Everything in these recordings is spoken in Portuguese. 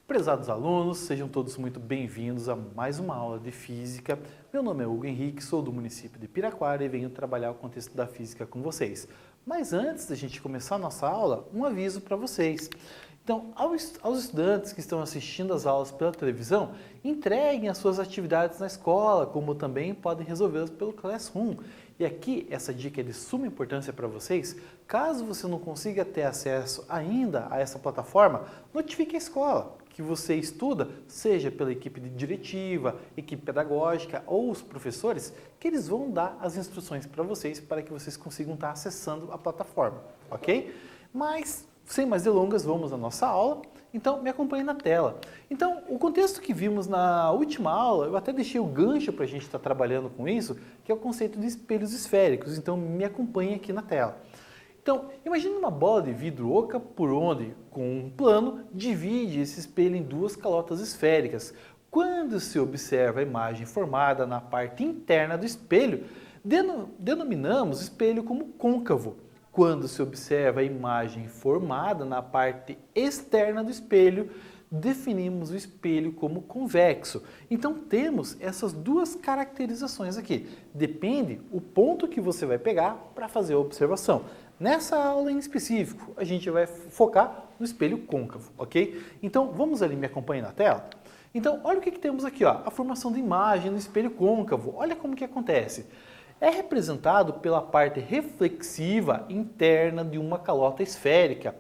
Prezados alunos, sejam todos muito bem-vindos a mais uma aula de Física. Meu nome é Hugo Henrique, sou do município de Piraquara e venho trabalhar o contexto da Física com vocês. Mas antes da gente começar a nossa aula, um aviso para vocês. Então, aos estudantes que estão assistindo às aulas pela televisão, entreguem as suas atividades na escola, como também podem resolvê-las pelo Classroom. E aqui, essa dica é de suma importância para vocês. Caso você não consiga ter acesso ainda a essa plataforma, notifique a escola que você estuda, seja pela equipe diretiva, equipe pedagógica ou os professores, que eles vão dar as instruções para vocês para que vocês consigam estar acessando a plataforma, ok? Mas, sem mais delongas, vamos à nossa aula. Então, me acompanhe na tela. Então, o contexto que vimos na última aula, eu até deixei o gancho para a gente estar trabalhando com isso, que é o conceito de espelhos esféricos. Então, me acompanhe aqui na tela. Então, imagine uma bola de vidro oca por onde, com um plano, divide esse espelho em duas calotas esféricas. Quando se observa a imagem formada na parte interna do espelho, denominamos o espelho como côncavo. Quando se observa a imagem formada na parte externa do espelho, definimos o espelho como convexo. Então temos essas duas caracterizações aqui. Depende o ponto que você vai pegar para fazer a observação. Nessa aula em específico, a gente vai focar no espelho côncavo, ok? Então vamos ali, me acompanhe na tela. Então olha o que temos aqui, ó, a formação de imagem no espelho côncavo. Olha como que acontece. É representado pela parte reflexiva interna de uma calota esférica,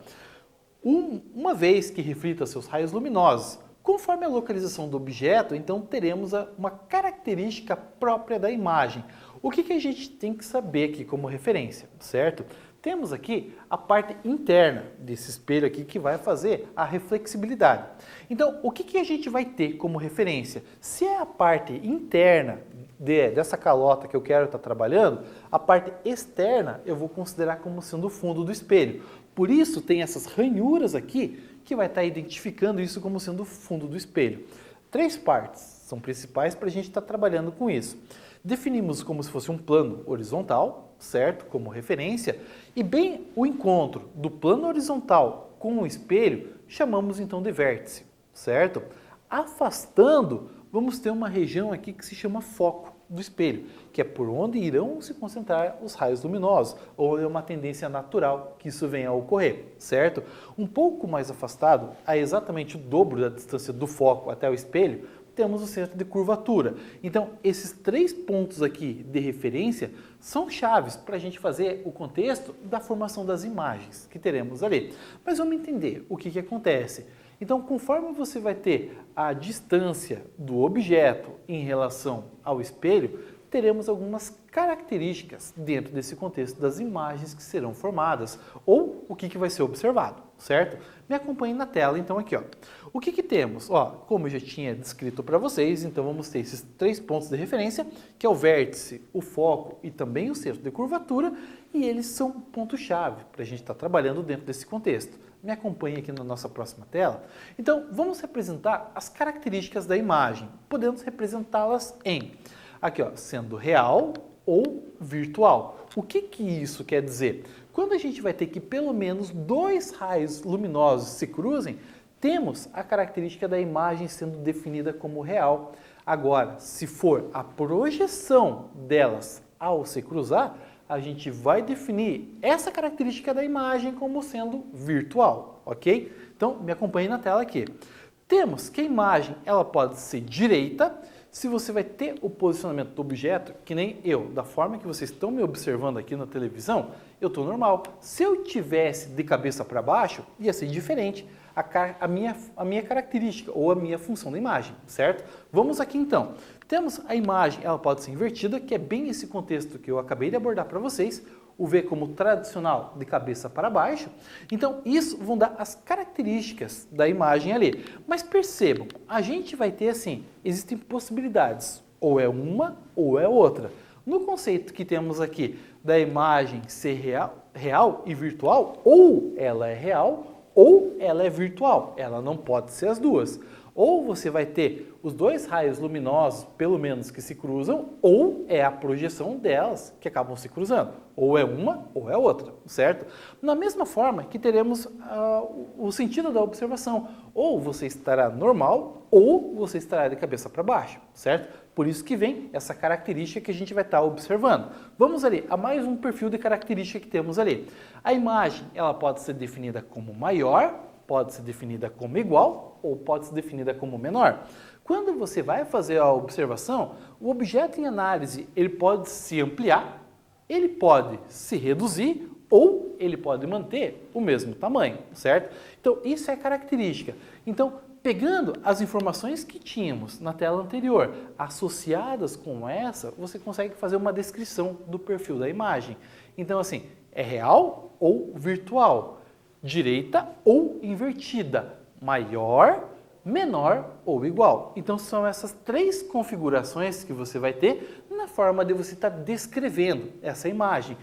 uma vez que reflita seus raios luminosos. Conforme a localização do objeto, então teremos uma característica própria da imagem. O que a gente tem que saber aqui como referência, certo? Temos aqui a parte interna desse espelho aqui que vai fazer a reflexibilidade. Então, o que a gente vai ter como referência? Se é a parte interna dessa calota que eu quero estar trabalhando, a parte externa eu vou considerar como sendo o fundo do espelho. Por isso tem essas ranhuras aqui que vai estar identificando isso como sendo o fundo do espelho. Três partes são principais para a gente estar trabalhando com isso. Definimos como se fosse um plano horizontal, certo? Como referência. E bem o encontro do plano horizontal com o espelho, chamamos então de vértice, certo? Afastando, vamos ter uma região aqui que se chama foco do espelho, que é por onde irão se concentrar os raios luminosos, ou é uma tendência natural que isso venha a ocorrer, certo? Um pouco mais afastado, a exatamente o dobro da distância do foco até o espelho, temos o centro de curvatura. Então, esses três pontos aqui de referência são chaves para a gente fazer o contexto da formação das imagens que teremos ali. Mas vamos entender o que acontece. Então, conforme você vai ter a distância do objeto em relação ao espelho, teremos algumas características dentro desse contexto das imagens que serão formadas ou o que vai ser observado, certo? Me acompanhe na tela, então, aqui, ó. O que temos? Ó, como eu já tinha descrito para vocês, então vamos ter esses três pontos de referência, que é o vértice, o foco e também o centro de curvatura, e eles são ponto-chave para a gente estar trabalhando dentro desse contexto. Me acompanhe aqui na nossa próxima tela. Então, vamos representar as características da imagem. Podemos representá-las em, aqui ó, sendo real ou virtual. O que isso quer dizer? Quando a gente vai ter que pelo menos dois raios luminosos se cruzem, temos a característica da imagem sendo definida como real. Agora, se for a projeção delas ao se cruzar, a gente vai definir essa característica da imagem como sendo virtual, ok? Então, me acompanhe na tela aqui. Temos que a imagem ela pode ser direita, se você vai ter o posicionamento do objeto, que nem eu, da forma que vocês estão me observando aqui na televisão, eu estou normal. Se eu tivesse de cabeça para baixo, ia ser diferente a minha característica ou a minha função da imagem, certo? Vamos aqui então. Temos a imagem, ela pode ser invertida, que é bem esse contexto que eu acabei de abordar para vocês, o V como tradicional de cabeça para baixo. Então, isso vão dar as características da imagem ali. Mas percebam, a gente vai ter assim, existem possibilidades, ou é uma ou é outra. No conceito que temos aqui da imagem ser real e virtual, ou ela é real ou ela é virtual, ela não pode ser as duas. Ou você vai ter os dois raios luminosos, pelo menos, que se cruzam, ou é a projeção delas que acabam se cruzando. Ou é uma ou é outra, certo? Na mesma forma que teremos o sentido da observação. Ou você estará normal, ou você estará de cabeça para baixo, certo? Por isso que vem essa característica que a gente vai estar observando. Vamos ali a mais um perfil de característica que temos ali. A imagem, ela pode ser definida como maior, pode ser definida como igual ou pode ser definida como menor. Quando você vai fazer a observação, o objeto em análise ele pode se ampliar, ele pode se reduzir ou ele pode manter o mesmo tamanho, certo? Então, isso é característica. Então, pegando as informações que tínhamos na tela anterior, associadas com essa, você consegue fazer uma descrição do perfil da imagem. Então, assim, é real ou virtual? Direita ou invertida? Maior, menor ou igual? Então, são essas três configurações que você vai ter na forma de você estar descrevendo essa imagem.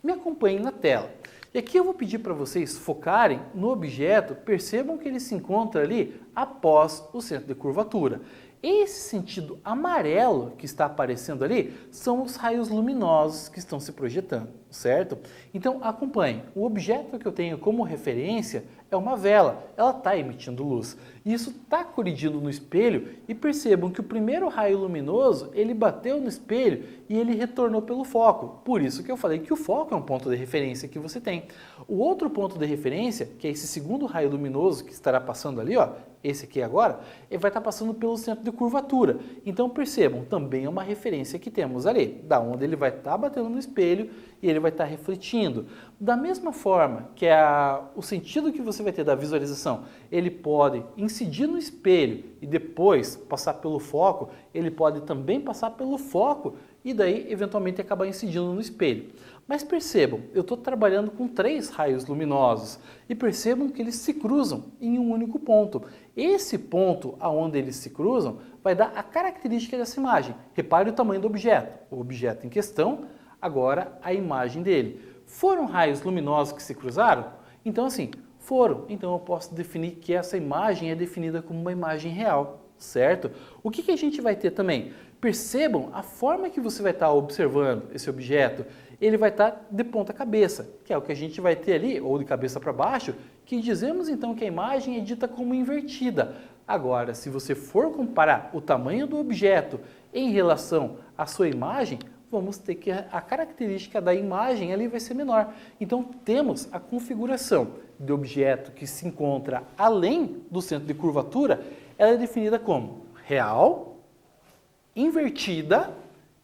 Me acompanhem na tela. E aqui eu vou pedir para vocês focarem no objeto, percebam que ele se encontra ali após o centro de curvatura. Esse sentido amarelo que está aparecendo ali são os raios luminosos que estão se projetando, certo? Então acompanhe, o objeto que eu tenho como referência é uma vela, ela está emitindo luz. Isso está colidindo no espelho e percebam que o primeiro raio luminoso ele bateu no espelho e ele retornou pelo foco. Por isso que eu falei que o foco é um ponto de referência que você tem. O outro ponto de referência, que é esse segundo raio luminoso que estará passando ali, ó, esse aqui agora, ele vai estar passando pelo centro de curvatura. Então percebam, também é uma referência que temos ali, da onde ele vai estar batendo no espelho e ele vai estar refletindo. Da mesma forma que o sentido que você vai ter da visualização, ele pode incidir no espelho e depois passar pelo foco, ele pode também passar pelo foco e daí eventualmente acabar incidindo no espelho. Mas percebam, eu estou trabalhando com três raios luminosos e percebam que eles se cruzam em um único ponto. Esse ponto aonde eles se cruzam vai dar a característica dessa imagem. Repare o tamanho do objeto. O objeto em questão, agora a imagem dele. Foram raios luminosos que se cruzaram? Então assim, foram. Então eu posso definir que essa imagem é definida como uma imagem real, certo? O que a gente vai ter também? Percebam a forma que você vai estar observando esse objeto, ele vai estar de ponta cabeça, que é o que a gente vai ter ali, ou de cabeça para baixo, que dizemos então que a imagem é dita como invertida. Agora, se você for comparar o tamanho do objeto em relação à sua imagem, vamos ter que a característica da imagem ali vai ser menor. Então temos a configuração de objeto que se encontra além do centro de curvatura, ela é definida como real, invertida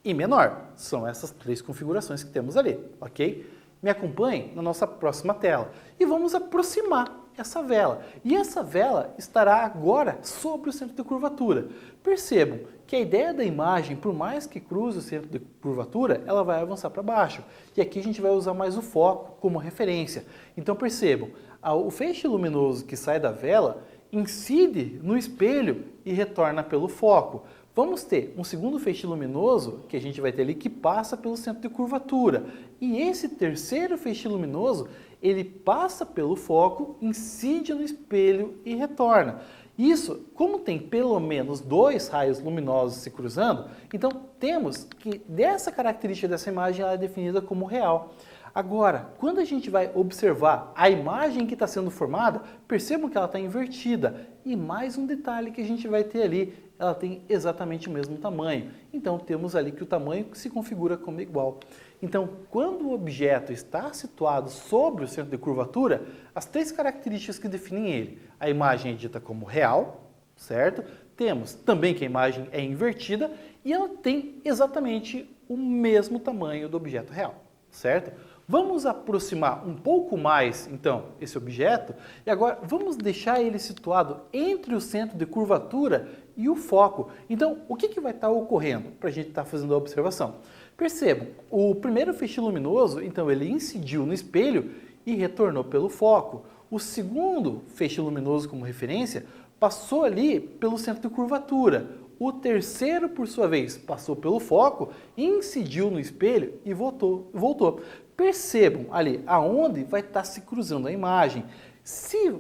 e menor. São essas três configurações que temos ali, ok? Me acompanhe na nossa próxima tela e vamos aproximar essa vela. E essa vela estará agora sobre o centro de curvatura. Percebam que a ideia da imagem, por mais que cruze o centro de curvatura, ela vai avançar para baixo. E aqui a gente vai usar mais o foco como referência. Então percebam, o feixe luminoso que sai da vela incide no espelho e retorna pelo foco. Vamos ter um segundo feixe luminoso, que a gente vai ter ali, que passa pelo centro de curvatura. E esse terceiro feixe luminoso, ele passa pelo foco, incide no espelho e retorna. Isso, como tem pelo menos dois raios luminosos se cruzando, então temos que dessa característica dessa imagem ela é definida como real. Agora, quando a gente vai observar a imagem que está sendo formada, percebam que ela está invertida. E mais um detalhe que a gente vai ter ali, ela tem exatamente o mesmo tamanho. Então temos ali que o tamanho se configura como igual. Então, quando o objeto está situado sobre o centro de curvatura, as três características que definem ele. A imagem é dita como real, certo? Temos também que a imagem é invertida e ela tem exatamente o mesmo tamanho do objeto real, certo? Vamos aproximar um pouco mais, então, esse objeto e agora vamos deixar ele situado entre o centro de curvatura e o foco. Então, o que vai estar ocorrendo para a gente estar fazendo a observação? Percebam, o primeiro feixe luminoso, então, ele incidiu no espelho e retornou pelo foco. O segundo feixe luminoso, como referência, passou ali pelo centro de curvatura. O terceiro, por sua vez, passou pelo foco, incidiu no espelho e voltou. Percebam ali aonde vai estar se cruzando a imagem. Se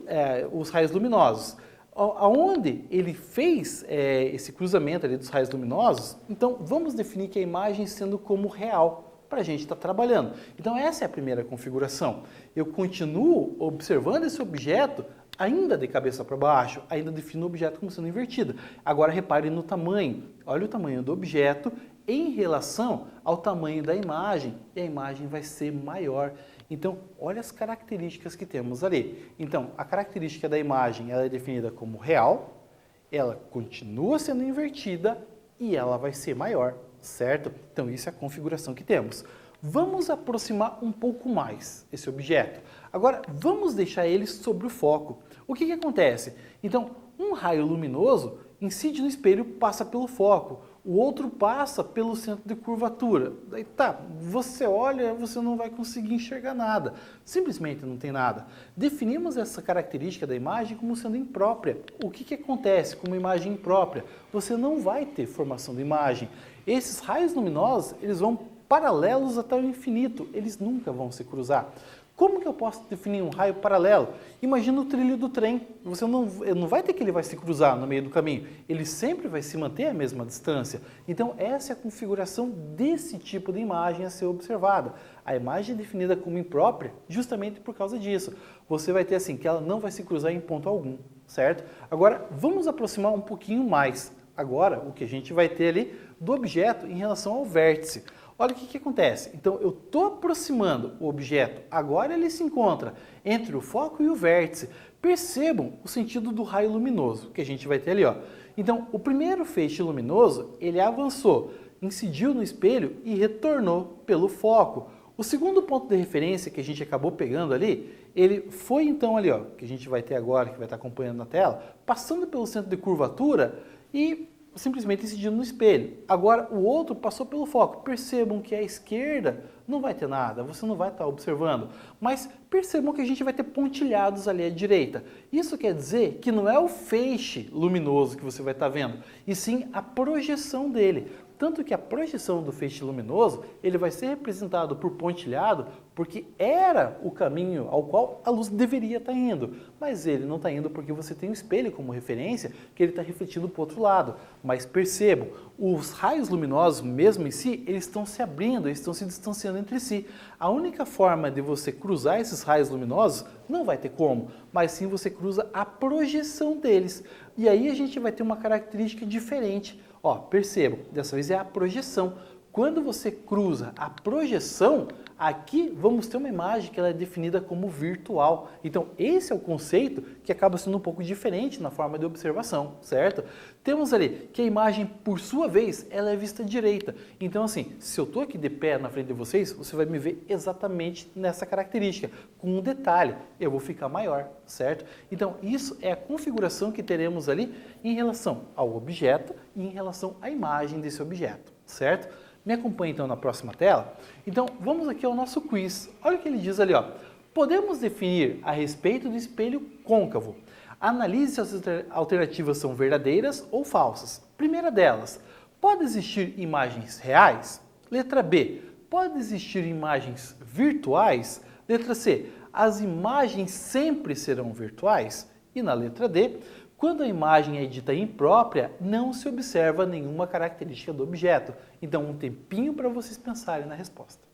os raios luminosos Aonde ele fez esse cruzamento ali dos raios luminosos, então vamos definir que a imagem sendo como real para a gente estar trabalhando. Então essa é a primeira configuração. Eu continuo observando esse objeto ainda de cabeça para baixo, ainda defino o objeto como sendo invertido. Agora repare no tamanho. Olha o tamanho do objeto em relação ao tamanho da imagem, e a imagem vai ser maior. Então, olha as características que temos ali. Então, a característica da imagem ela é definida como real, ela continua sendo invertida e ela vai ser maior, certo? Então, isso é a configuração que temos. Vamos aproximar um pouco mais esse objeto. Agora, vamos deixar ele sobre o foco. O que acontece? Então, um raio luminoso incide no espelho, passa pelo foco. O outro passa pelo centro de curvatura. Daí tá, você olha, você não vai conseguir enxergar nada. Simplesmente não tem nada. Definimos essa característica da imagem como sendo imprópria. O que acontece com uma imagem imprópria? Você não vai ter formação de imagem. Esses raios luminosos, eles vão paralelos até o infinito. Eles nunca vão se cruzar. Como que eu posso definir um raio paralelo? Imagina o trilho do trem. Você não vai ter que ele vai se cruzar no meio do caminho. Ele sempre vai se manter à mesma distância. Então, essa é a configuração desse tipo de imagem a ser observada. A imagem é definida como imprópria justamente por causa disso. Você vai ter assim, que ela não vai se cruzar em ponto algum, certo? Agora, vamos aproximar um pouquinho mais. Agora, o que a gente vai ter ali do objeto em relação ao vértice. Olha o que acontece. Então, eu estou aproximando o objeto, agora ele se encontra entre o foco e o vértice. Percebam o sentido do raio luminoso que a gente vai ter ali, ó. Então, o primeiro feixe luminoso, ele avançou, incidiu no espelho e retornou pelo foco. O segundo ponto de referência que a gente acabou pegando ali, ele foi então ali, ó, que a gente vai ter agora, que vai estar acompanhando na tela, passando pelo centro de curvatura e simplesmente incidindo no espelho. Agora o outro passou pelo foco. Percebam que a esquerda não vai ter nada, você não vai estar observando. Mas percebam que a gente vai ter pontilhados ali à direita. Isso quer dizer que não é o feixe luminoso que você vai estar vendo, e sim a projeção dele. Tanto que a projeção do feixe luminoso, ele vai ser representado por pontilhado, porque era o caminho ao qual a luz deveria estar indo. Mas ele não está indo porque você tem um espelho como referência, que ele está refletindo para o outro lado. Mas percebam, os raios luminosos, mesmo em si, eles estão se abrindo, eles estão se distanciando entre si. A única forma de você cruzar esses raios luminosos, não vai ter como, mas sim você cruza a projeção deles. E aí a gente vai ter uma característica diferente. Ó, percebam, dessa vez é a projeção. Quando você cruza a projeção, aqui vamos ter uma imagem que ela é definida como virtual. Então, esse é o conceito que acaba sendo um pouco diferente na forma de observação, certo? Temos ali que a imagem, por sua vez, ela é vista direita. Então, assim, se eu estou aqui de pé na frente de vocês, você vai me ver exatamente nessa característica. Com um detalhe, eu vou ficar maior, certo? Então, isso é a configuração que teremos ali em relação ao objeto e em relação à imagem desse objeto, certo? Me acompanhe então na próxima tela. Então, vamos aqui ao nosso quiz. Olha o que ele diz ali, ó. Podemos definir a respeito do espelho côncavo. Analise se as alternativas são verdadeiras ou falsas. Primeira delas, pode existir imagens reais? Letra B, pode existir imagens virtuais? Letra C, as imagens sempre serão virtuais? E na letra D, quando a imagem é dita imprópria, não se observa nenhuma característica do objeto. Então, um tempinho para vocês pensarem na resposta.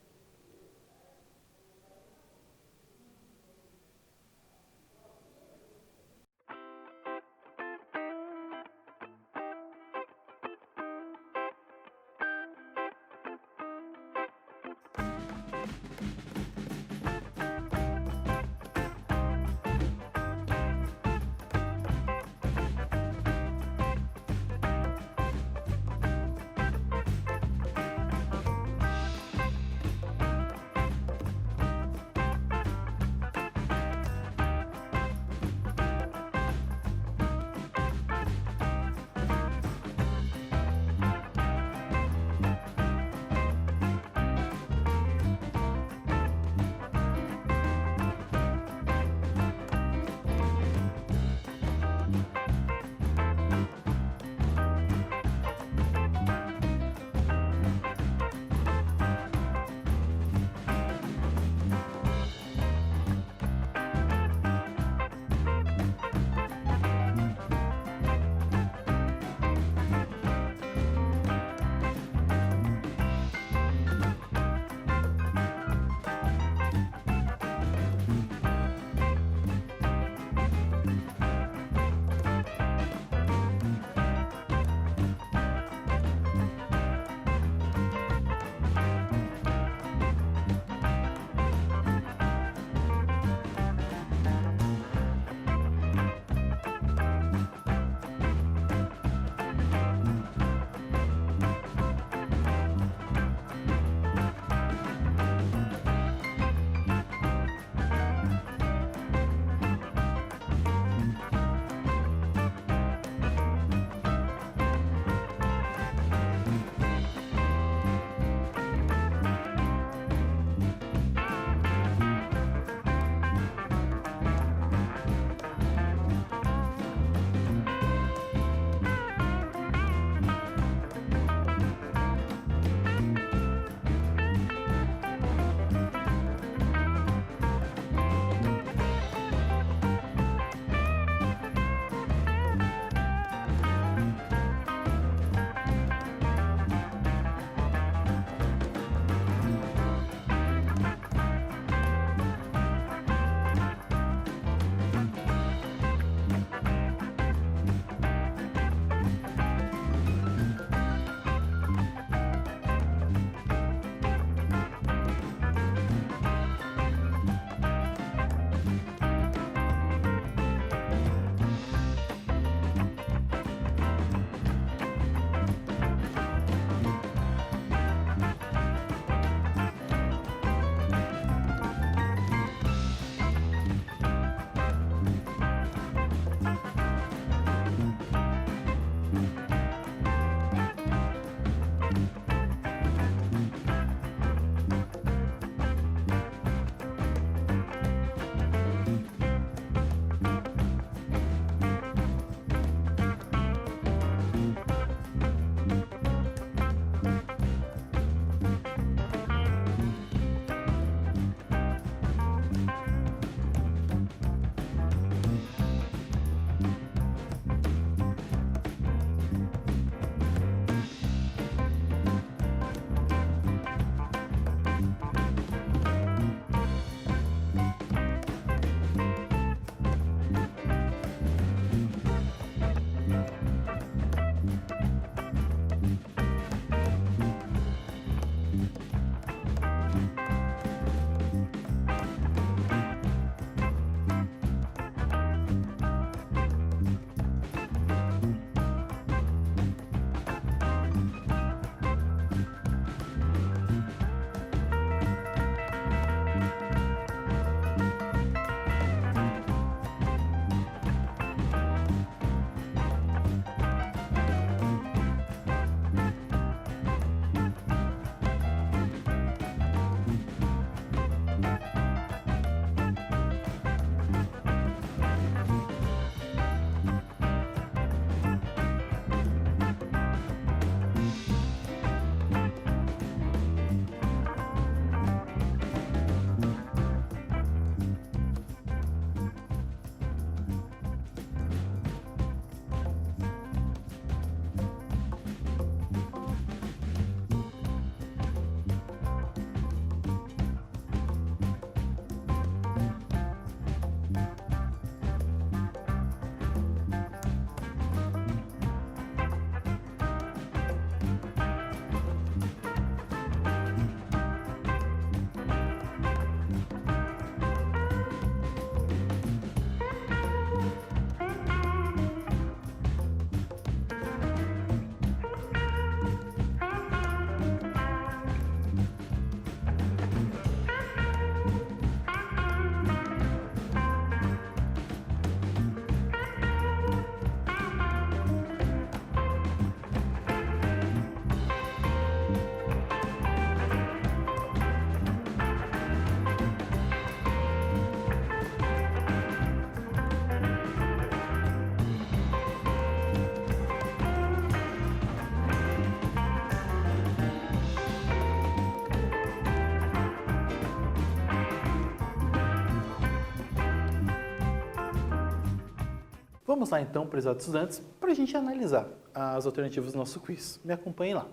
Vamos lá então, prezados estudantes, para a gente analisar as alternativas do nosso quiz. Me acompanhem lá.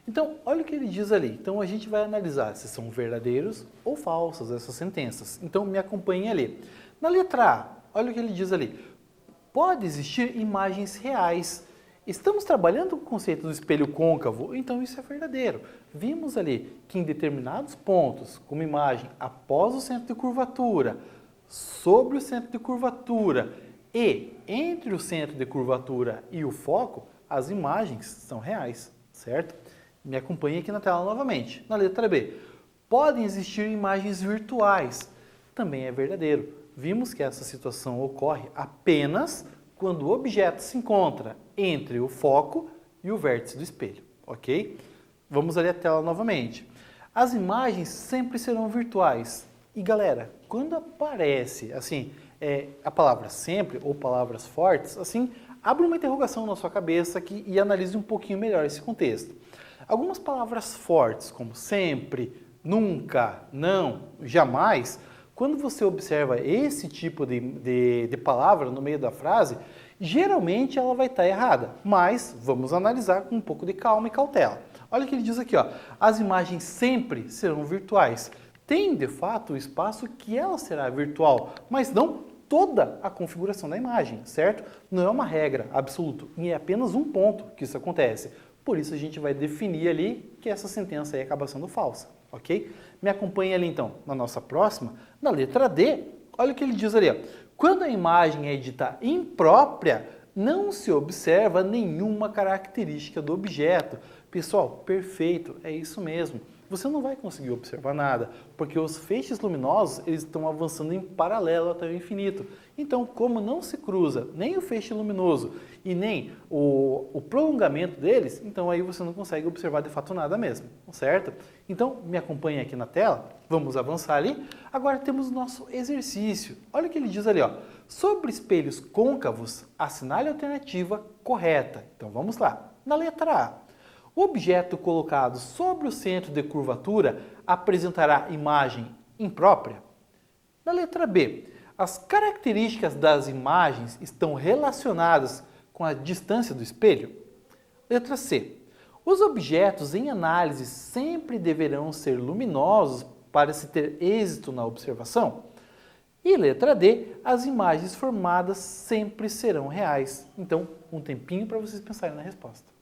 Então, olha o que ele diz ali. Então, a gente vai analisar se são verdadeiros ou falsas essas sentenças. Então, me acompanhem ali. Na letra A, olha o que ele diz ali. Pode existir imagens reais. Estamos trabalhando com o conceito do espelho côncavo, então isso é verdadeiro. Vimos ali que em determinados pontos, como imagem após o centro de curvatura, sobre o centro de curvatura e entre o centro de curvatura e o foco, as imagens são reais, certo? Me acompanhe aqui na tela novamente. Na letra B, podem existir imagens virtuais. Também é verdadeiro. Vimos que essa situação ocorre apenas quando o objeto se encontra entre o foco e o vértice do espelho, ok? Vamos ali a tela novamente. As imagens sempre serão virtuais. E galera, quando aparece assim a palavra sempre ou palavras fortes, assim, abre uma interrogação na sua cabeça aqui e analise um pouquinho melhor esse contexto. Algumas palavras fortes, como sempre, nunca, não, jamais, quando você observa esse tipo de palavra no meio da frase, geralmente ela vai estar errada, mas vamos analisar com um pouco de calma e cautela. Olha o que ele diz aqui, ó, as imagens sempre serão virtuais. Tem, de fato, o espaço que ela será virtual, mas não toda a configuração da imagem, certo? Não é uma regra absoluta, e é apenas um ponto que isso acontece. Por isso a gente vai definir ali que essa sentença aí acaba sendo falsa, ok? Me acompanhe ali então na nossa próxima, na letra D, olha o que ele diz ali, ó. Quando a imagem é dita imprópria, não se observa nenhuma característica do objeto. Pessoal, perfeito, é isso mesmo. Você não vai conseguir observar nada, porque os feixes luminosos eles estão avançando em paralelo até o infinito. Então, como não se cruza nem o feixe luminoso e nem o prolongamento deles, então aí você não consegue observar de fato nada mesmo, certo? Então, me acompanhe aqui na tela, vamos avançar ali. Agora temos o nosso exercício. Olha o que ele diz ali, ó. Sobre espelhos côncavos, assinale a alternativa correta. Então, vamos lá. Na letra A. O objeto colocado sobre o centro de curvatura apresentará imagem imprópria? Na letra B, as características das imagens estão relacionadas com a distância do espelho? Letra C, os objetos em análise sempre deverão ser luminosos para se ter êxito na observação? E letra D, as imagens formadas sempre serão reais. Então, um tempinho para vocês pensarem na resposta.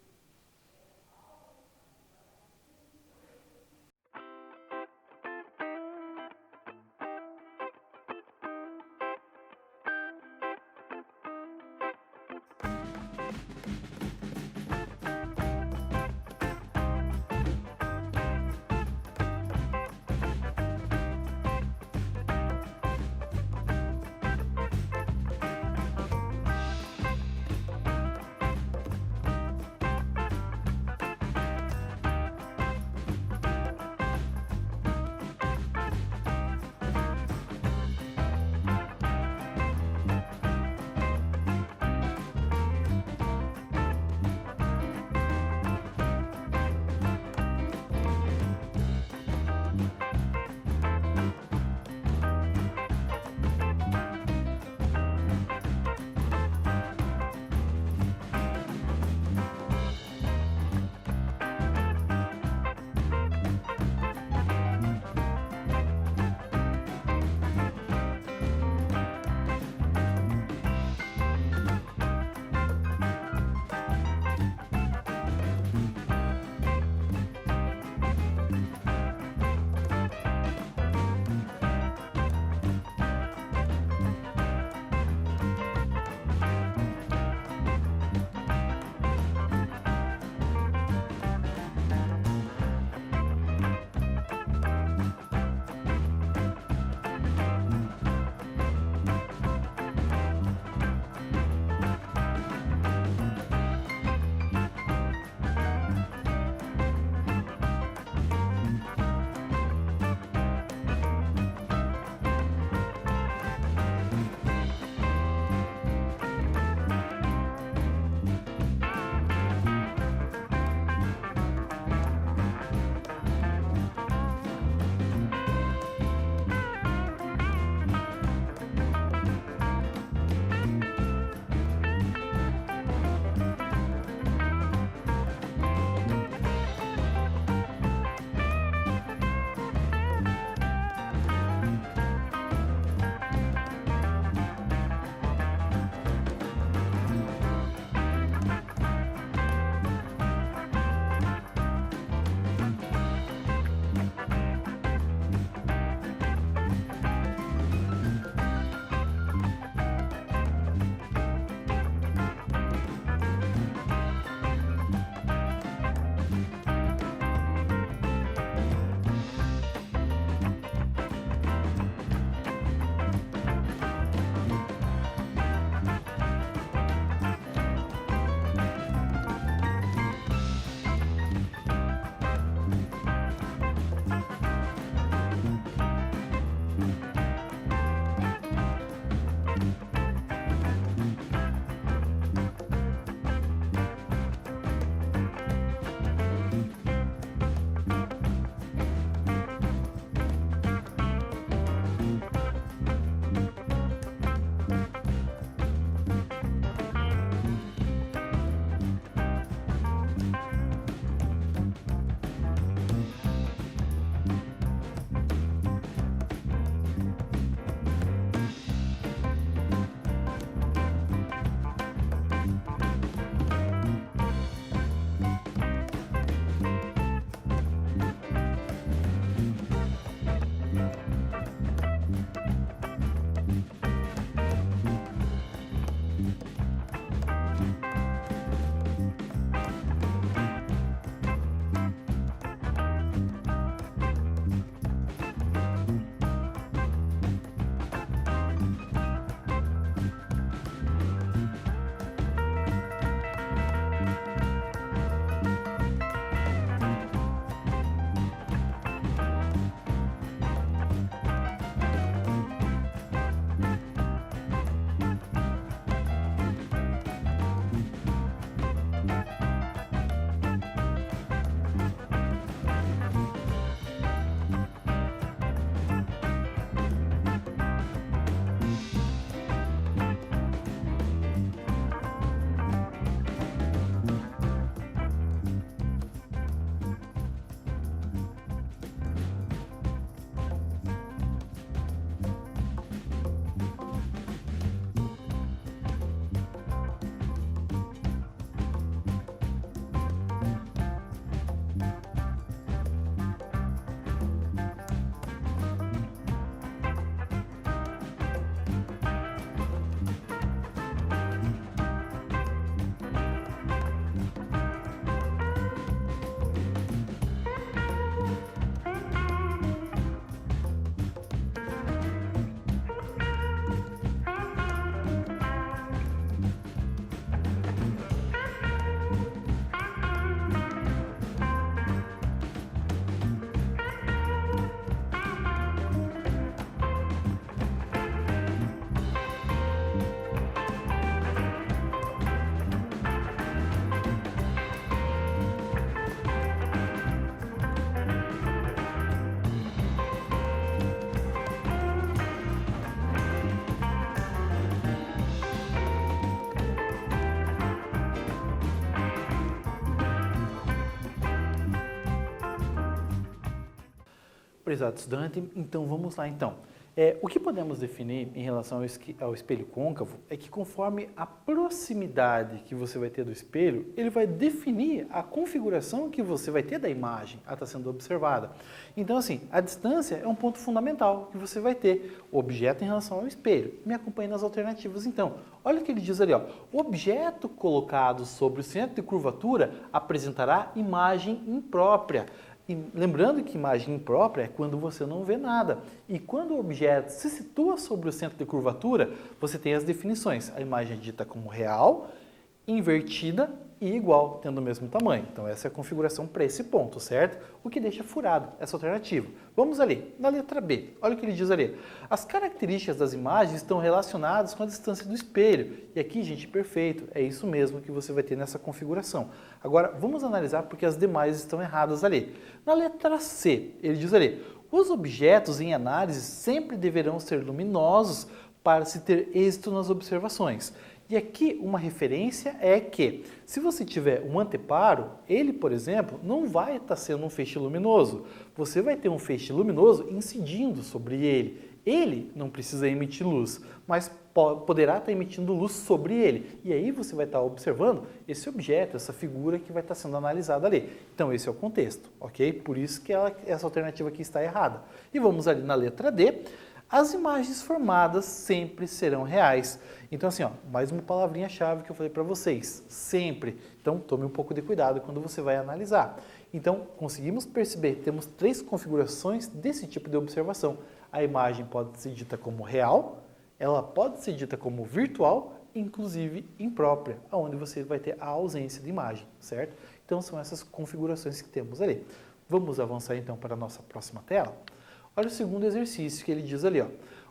Prezado estudante, então vamos lá então. O que podemos definir em relação ao espelho côncavo é que conforme a proximidade que você vai ter do espelho, ele vai definir a configuração que você vai ter da imagem a estar sendo observada. Então assim, a distância é um ponto fundamental que você vai ter, o objeto em relação ao espelho. Me acompanhe nas alternativas então. Olha o que ele diz ali, ó. O objeto colocado sobre o centro de curvatura apresentará imagem imprópria. E lembrando que imagem imprópria é quando você não vê nada. E quando o objeto se situa sobre o centro de curvatura, você tem as definições. A imagem é dita como real, invertida e igual, tendo o mesmo tamanho. Então essa é a configuração para esse ponto, certo? O que deixa furado essa alternativa. Vamos ali, na letra B. Olha o que ele diz ali. As características das imagens estão relacionadas com a distância do espelho. E aqui, gente, perfeito. É isso mesmo que você vai ter nessa configuração. Agora, vamos analisar porque as demais estão erradas ali. Na letra C, ele diz ali, os objetos em análise sempre deverão ser luminosos para se ter êxito nas observações. E aqui uma referência é que, se você tiver um anteparo, ele, por exemplo, não vai estar sendo um feixe luminoso. Você vai ter um feixe luminoso incidindo sobre ele. Ele não precisa emitir luz, mas poderá estar emitindo luz sobre ele. E aí você vai estar observando esse objeto, essa figura que vai estar sendo analisada ali. Então esse é o contexto, ok? Por isso que essa alternativa aqui está errada. E vamos ali na letra D. As imagens formadas sempre serão reais. Então assim, ó, mais uma palavrinha-chave que eu falei para vocês, sempre. Então tome um pouco de cuidado quando você vai analisar. Então conseguimos perceber, temos 3 configurações desse tipo de observação. A imagem pode ser dita como real, ela pode ser dita como virtual, inclusive imprópria, onde você vai ter a ausência de imagem, certo? Então são essas configurações que temos ali. Vamos avançar então para a nossa próxima tela? Olha o segundo exercício que ele diz ali, ó.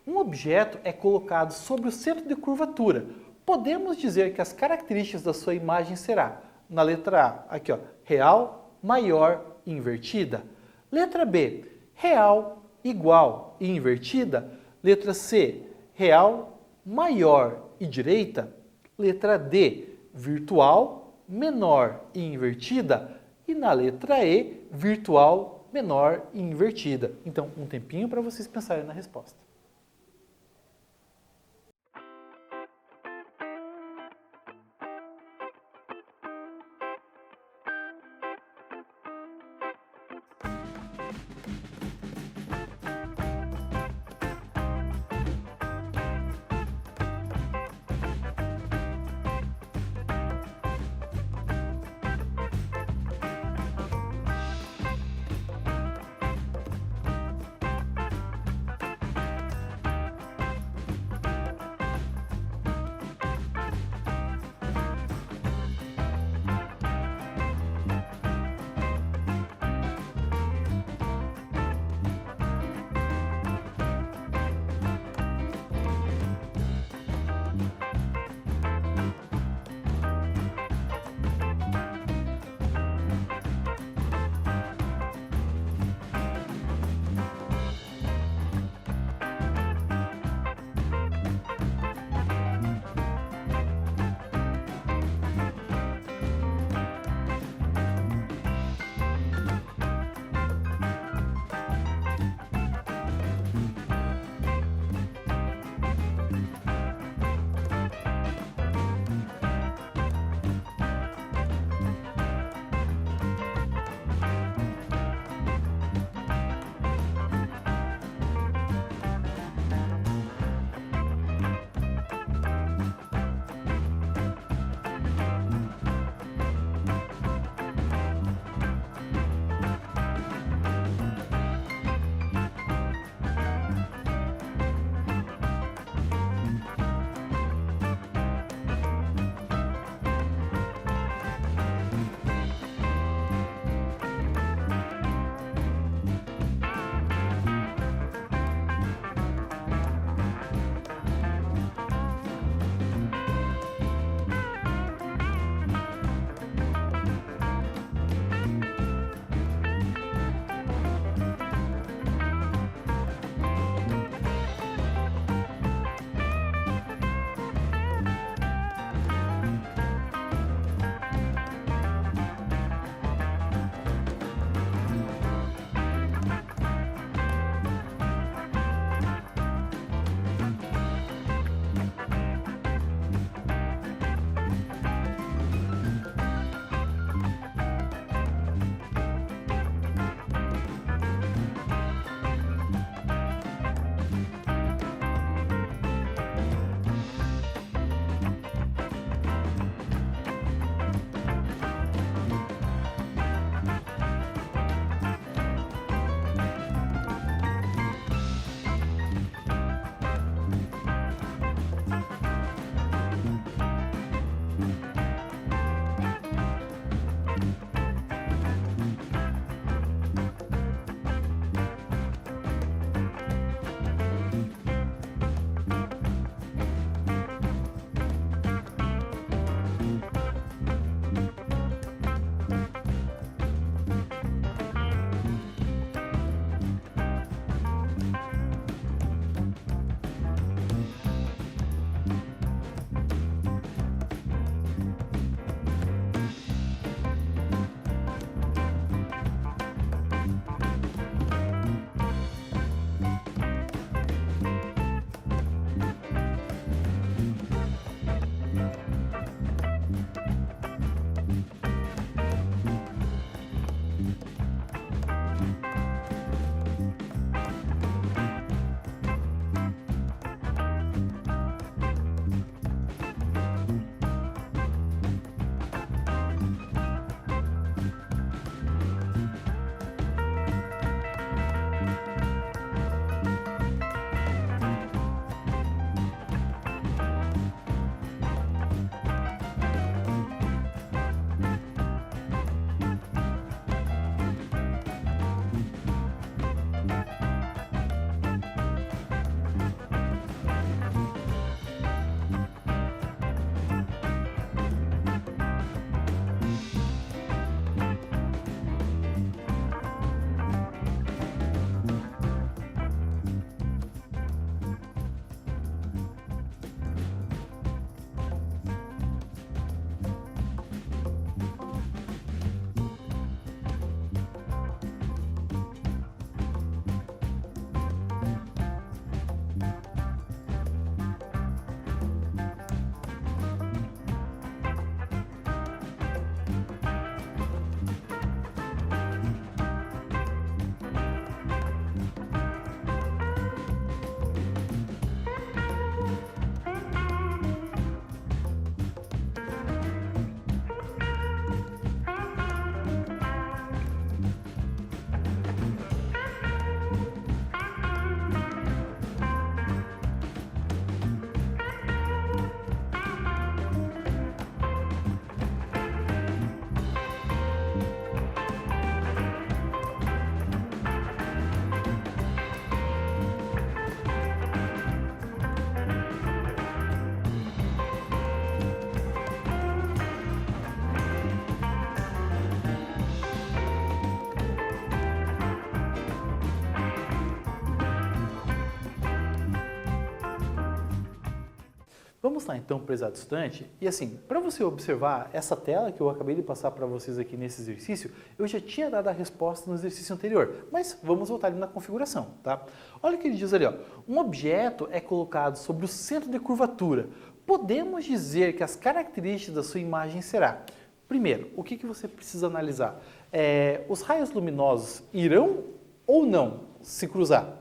Um objeto é colocado sobre o centro de curvatura. Podemos dizer que as características da sua imagem será, na letra A, aqui ó, real, maior e invertida. Letra B, real, igual e invertida. Letra C, real, maior e direita. Letra D, virtual, menor e invertida. E na letra E, virtual, menor e invertida. Então, um tempinho para vocês pensarem na resposta. Vamos lá então, prezado estudante, e assim, para você observar essa tela que eu acabei de passar para vocês aqui nesse exercício, eu já tinha dado a resposta no exercício anterior, mas vamos voltar ali na configuração, tá? Olha o que ele diz ali, ó, um objeto é colocado sobre o centro de curvatura. Podemos dizer que as características da sua imagem será, primeiro, o que você precisa analisar? Os raios luminosos irão ou não se cruzar?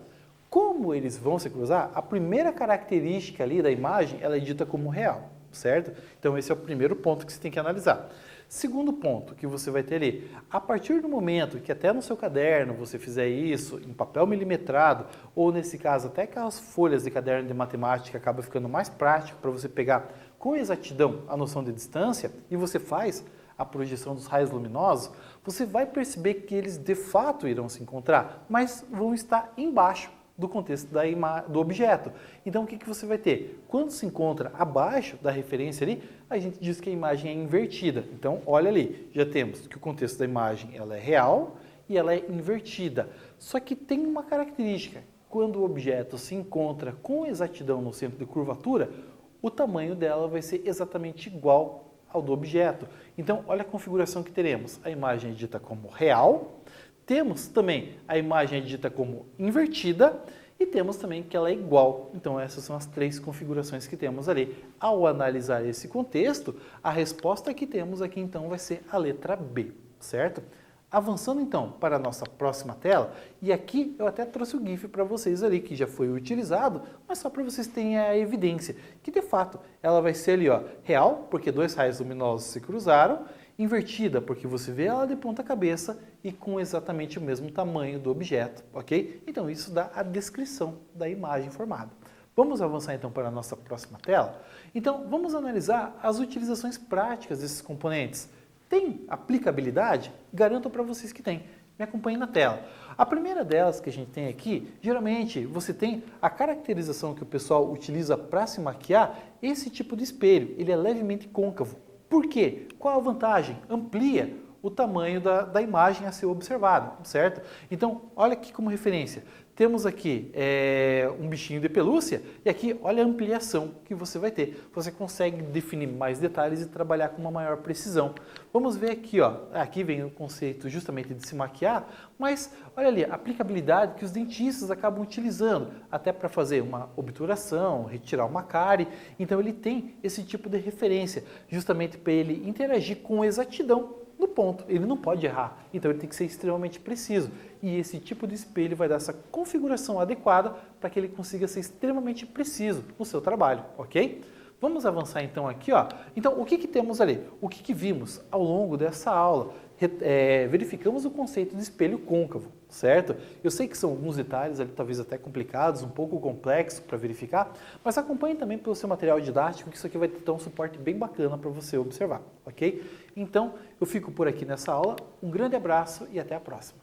Como eles vão se cruzar, a primeira característica ali da imagem, ela é dita como real, certo? Então esse é o primeiro ponto que você tem que analisar. Segundo ponto que você vai ter ali, a partir do momento que até no seu caderno você fizer isso em papel milimetrado, ou nesse caso até aquelas folhas de caderno de matemática acaba ficando mais prático para você pegar com exatidão a noção de distância e você faz a projeção dos raios luminosos, você vai perceber que eles de fato irão se encontrar, mas vão estar embaixo do contexto do objeto. Então o que você vai ter? Quando se encontra abaixo da referência ali, a gente diz que a imagem é invertida. Então olha ali, já temos que o contexto da imagem ela é real e ela é invertida. Só que tem uma característica, quando o objeto se encontra com exatidão no centro de curvatura, o tamanho dela vai ser exatamente igual ao do objeto. Então olha a configuração que teremos, a imagem é dita como real, temos também a imagem é dita como invertida e temos também que ela é igual. Então essas são as três configurações que temos ali. Ao analisar esse contexto, a resposta que temos aqui então vai ser a letra B, certo? Avançando então para a nossa próxima tela, e aqui eu até trouxe o GIF para vocês ali, que já foi utilizado, mas só para vocês terem a evidência, que de fato ela vai ser ali, ó, real, porque dois raios luminosos se cruzaram, invertida, porque você vê ela de ponta cabeça e com exatamente o mesmo tamanho do objeto, ok? Então isso dá a descrição da imagem formada. Vamos avançar então para a nossa próxima tela? Então vamos analisar as utilizações práticas desses componentes. Tem aplicabilidade? Garanto para vocês que tem. Me acompanhem na tela. A primeira delas que a gente tem aqui, geralmente você tem a caracterização que o pessoal utiliza para se maquiar, esse tipo de espelho, ele é levemente côncavo. Por quê? Qual a vantagem? Amplia o tamanho da imagem a ser observada, certo? Então, olha aqui como referência. Temos aqui um bichinho de pelúcia e aqui olha a ampliação que você vai ter. Você consegue definir mais detalhes e trabalhar com uma maior precisão. Vamos ver aqui, ó. Aqui vem o conceito justamente de se maquiar, mas olha ali, a aplicabilidade que os dentistas acabam utilizando até para fazer uma obturação, retirar uma cárie. Então ele tem esse tipo de referência, justamente para ele interagir com exatidão no ponto. Ele não pode errar, então ele tem que ser extremamente preciso. E esse tipo de espelho vai dar essa configuração adequada para que ele consiga ser extremamente preciso no seu trabalho, ok? Vamos avançar então aqui, ó. Então, o que temos ali? O que vimos ao longo dessa aula? Verificamos o conceito de espelho côncavo, certo? Eu sei que são alguns detalhes ali, talvez até complicados, um pouco complexos para verificar, mas acompanhe também pelo seu material didático, que isso aqui vai ter um suporte bem bacana para você observar, ok? Então, eu fico por aqui nessa aula, um grande abraço e até a próxima.